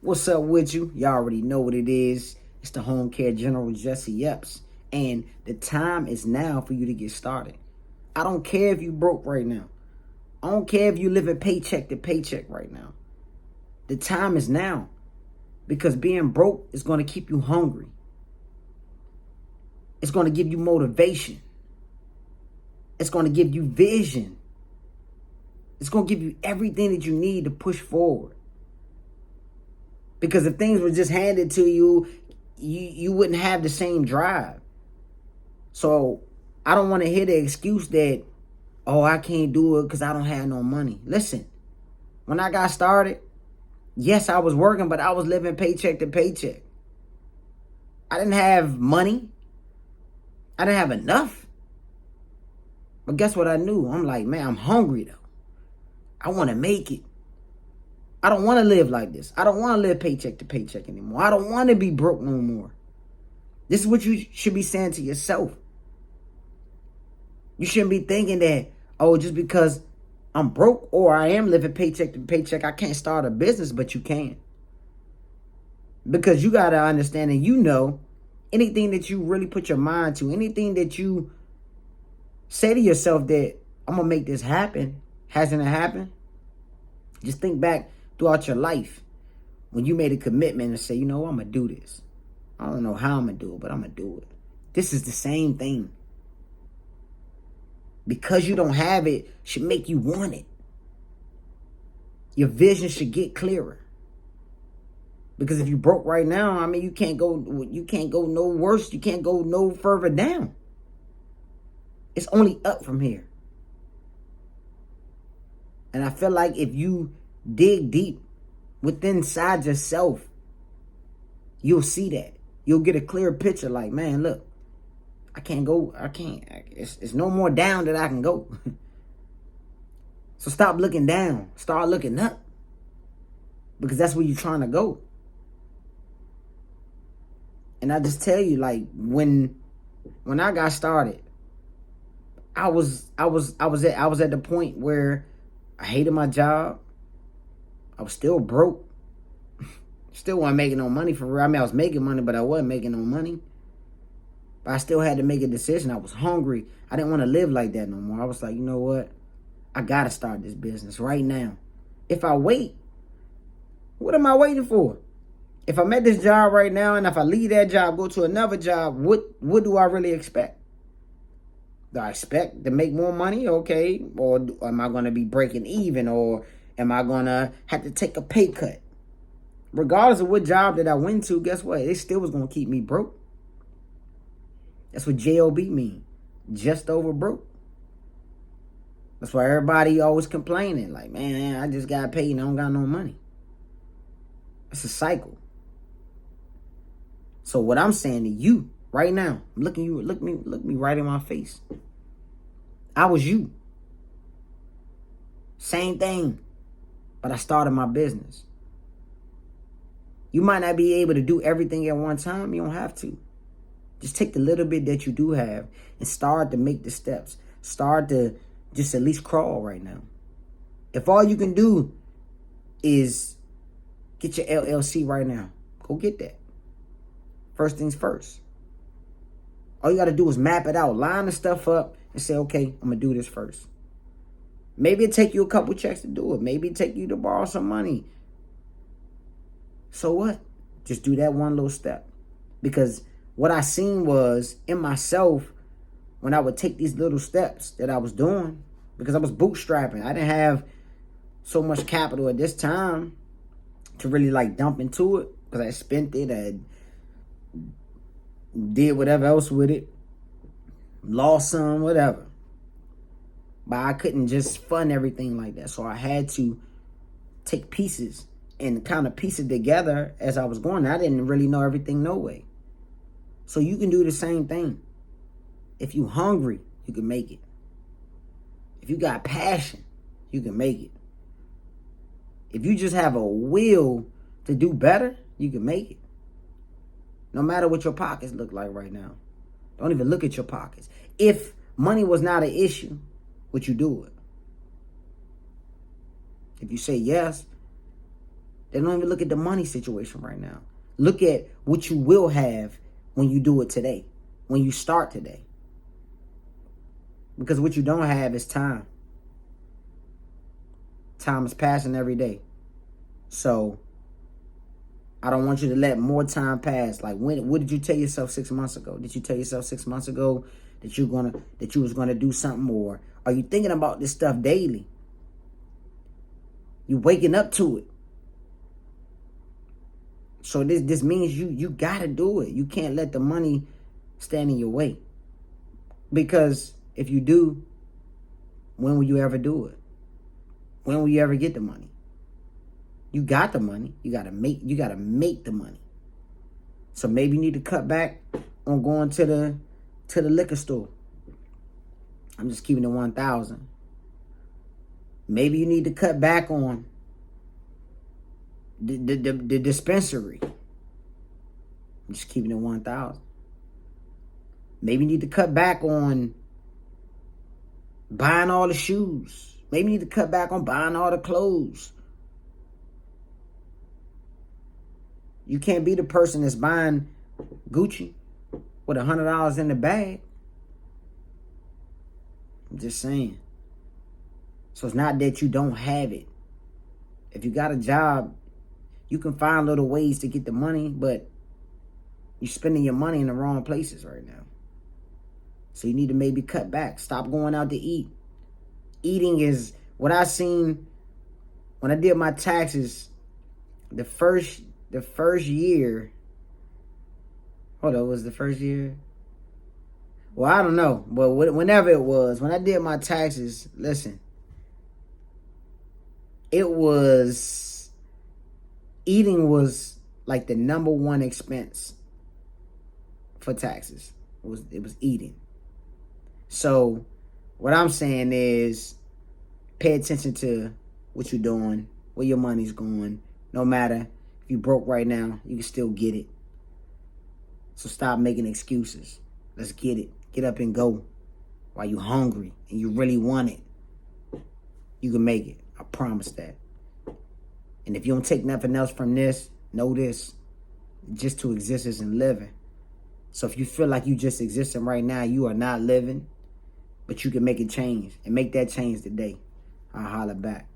What's up with you? Y'all already know what it is. It's the Home Care General Jesse Epps. And the time is now for you to get started. I don't care if you broke right now. I don't care if you living paycheck to paycheck right now. The time is now. Because being broke is going to keep you hungry. It's going to give you motivation. It's going to give you vision. It's going to give you everything that you need to push forward. Because if things were just handed to you, you wouldn't have the same drive. So I don't want to hear the excuse that, oh, I can't do it because I don't have no money. Listen, when I got started, yes, I was working, but I was living paycheck to paycheck. I didn't have money. I didn't have enough. But guess what I knew? I'm like, man, I'm hungry though. I want to make it. I don't want to live like this. I don't want to live paycheck to paycheck anymore. I don't want to be broke no more. This is what you should be saying to yourself. You shouldn't be thinking that, oh, just because I'm broke or I am living paycheck to paycheck, I can't start a business, but you can. Because you got to understand and you know anything that you really put your mind to, anything that you say to yourself that I'm going to make this happen, hasn't it happened? Just think back throughout your life when you made a commitment and say, you know, I'm going to do this. I don't know how I'm going to do it, but I'm going to do it. This is the same thing. Because you don't have it should make you want it. Your vision should get clearer. Because if you broke right now, I mean, you can't go no worse. You can't go no further down. It's only up from here. And I feel like if you dig deep within inside yourself, you'll see that. You'll get a clear picture like, man, look, I can't go. It's no more down that I can go. So stop looking down. Start looking up. Because that's where you're trying to go. And I just tell you, like, when I got started, I was at the point where I hated my job. I was still broke. Still wasn't making no money for real. I mean, I was making money, but I wasn't making no money. But I still had to make a decision. I was hungry. I didn't want to live like that no more. I was like, you know what? I got to start this business right now. If I wait, what am I waiting for? If I'm at this job right now and if I leave that job, go to another job, what do I really expect? Do I expect to make more money? Okay. Or am I going to be breaking even? Or am I going to have to take a pay cut? Regardless of what job that I went to, guess what? It still was going to keep me broke. That's what JOB mean. Just over broke. That's why everybody always complaining. Like, man, I just got paid and I don't got no money. It's a cycle. So what I'm saying to you right now, look me right in my face. I was you. Same thing. But I started my business. You might not be able to do everything at one time. You don't have to. Just take the little bit that you do have and start to make the steps. Start to just at least crawl right now. If all you can do is get your LLC right now, go get that. First things first. All you got to do is map it out. Line the stuff up and say, okay, I'm going to do this first. Maybe it'll take you a couple checks to do it. Maybe it'll take you to borrow some money. So what? Just do that one little step. Because what I seen was in myself when I would take these little steps that I was doing, because I was bootstrapping. I didn't have so much capital at this time to really like dump into it because I spent it. I did whatever else with it. Lost some, whatever. But I couldn't just fund everything like that. So I had to take pieces and kind of piece it together as I was going. I didn't really know everything no way. So you can do the same thing. If you hungry, you can make it. If you got passion, you can make it. If you just have a will to do better, you can make it. No matter what your pockets look like right now. Don't even look at your pockets. If money was not an issue, would you do it? If you say yes, They don't even look at the money situation right now. Look at what you will have when you do it today, when you start today. Because what you don't have is time. Time is passing every day. So I don't want you to let more time pass. Like, what did you tell yourself 6 months ago? Did you tell yourself 6 months ago that you was gonna do something more? Are you thinking about this stuff daily? You waking up to it. So this means you gotta do it. You can't let the money stand in your way. Because if you do, when will you ever do it? When will you ever get the money? You got the money. You gotta make the money. So maybe you need to cut back on going to the liquor store. I'm just keeping it 1,000. Maybe you need to cut back on the dispensary. I'm just keeping it 1,000. Maybe you need to cut back on buying all the shoes. Maybe you need to cut back on buying all the clothes. You can't be the person that's buying Gucci with $100 in the bag. I'm just saying. So it's not that you don't have it. If you got a job, you can find little ways to get the money, but you're spending your money in the wrong places right now. So you need to maybe cut back. Stop going out to eat. Eating is what I seen when I did my taxes. The first year. Hold on, was the first year? Well, I don't know, but whenever it was, when I did my taxes, listen, eating was like the number one expense for taxes. It was eating. So what I'm saying is pay attention to what you're doing, where your money's going. No matter if you broke right now, you can still get it. So stop making excuses. Let's get it. Get up and go. While you're hungry and you really want it, you can make it. I promise that. And if you don't take nothing else from this, know this. Just to exist isn't living. So if you feel like you just existing right now, you are not living. But you can make it change. And make that change today. I'll holler back.